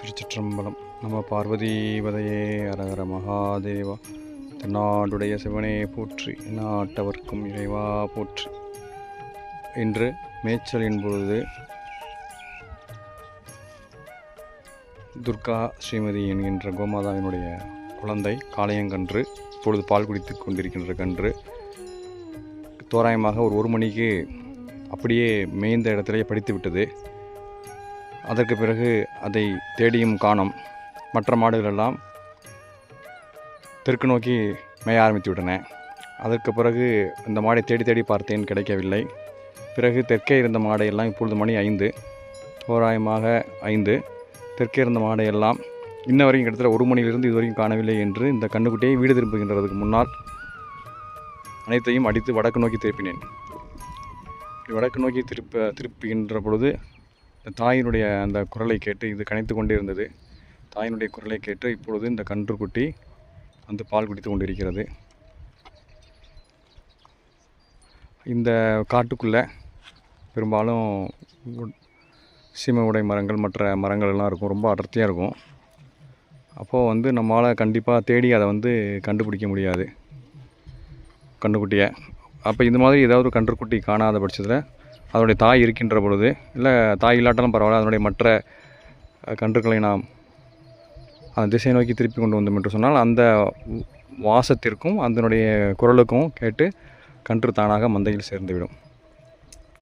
திருச்சிற்றம்பலம். நம பார்வதீபதையே அரகர மகாதேவா. தென்னாடுடைய சிவனே போற்றி, நாட்டவர்க்கும் இறைவா போற்றி. இன்று மேய்ச்சலின் பொழுது துர்கா ஸ்ரீமதி என்கின்ற கோமாதாவினுடைய குழந்தை காளையங்கன்று இப்பொழுது பால் குடித்து கொண்டிருக்கின்ற கன்று தோராயமாக ஒரு மணிக்கு அப்படியே மேய்ந்த இடத்திலேயே படித்து விட்டது. அதற்கு பிறகு அதை தேடியும் காணோம். மற்ற மாடுகள் எல்லாம் தெற்கு நோக்கி மேய ஆரம்பித்து விட்டன. அதற்கு பிறகு இந்த மாடை தேடி தேடி பார்த்தேன், கிடைக்கவில்லை. பிறகு தெற்கே இருந்த மாடையெல்லாம் இப்பொழுது மணி 5, தோராயமாக 5. தெற்கே இருந்த மாடையெல்லாம் இன்ன வரைக்கும் கிட்டத்தட்ட 1 மணியிலிருந்து இதுவரைக்கும் காணவில்லை என்று இந்த கண்ணுக்குட்டியை வீடு திரும்புகின்றதுக்கு முன்னால் அனைத்தையும் அடித்து வடக்கு நோக்கி திருப்பினேன். வடக்கு நோக்கி திருப்புகின்ற பொழுது தாயினுடைய அந்த குரலை கேட்டு இது கனைத்து கொண்டே இருந்தது. தாயினுடைய குரலை கேட்டு இப்பொழுது இந்த கன்றுக்குட்டி வந்து பால் குடித்து கொண்டிருக்கிறது. இந்த காட்டுக்குள்ளே பெரும்பாலும் சீமை உடை மரங்கள் மற்ற மரங்கள் எல்லாம் இருக்கும், ரொம்ப அடர்த்தியாக இருக்கும். அப்போது நம்மளால் கண்டிப்பாக தேடி அதை கண்டுபிடிக்க முடியாது கன்றுக்குட்டியை. அப்போ இந்த மாதிரி ஏதாவது ஒரு கன்றுக்குட்டி காணாத பட்சத்தில் அதனுடைய தாய் இருக்கின்ற பொழுது, இல்லை தாய் இல்லாட்டாலும் பரவாயில்ல, அதனுடைய மற்ற கன்றுகளை நாம் அந்த திசை நோக்கி திருப்பி கொண்டு வந்தோம் என்று சொன்னால் அந்த வாசத்திற்கும் அதனுடைய குரலுக்கும் கேட்டு கன்று தானாக மந்தையில் சேர்ந்துவிடும்.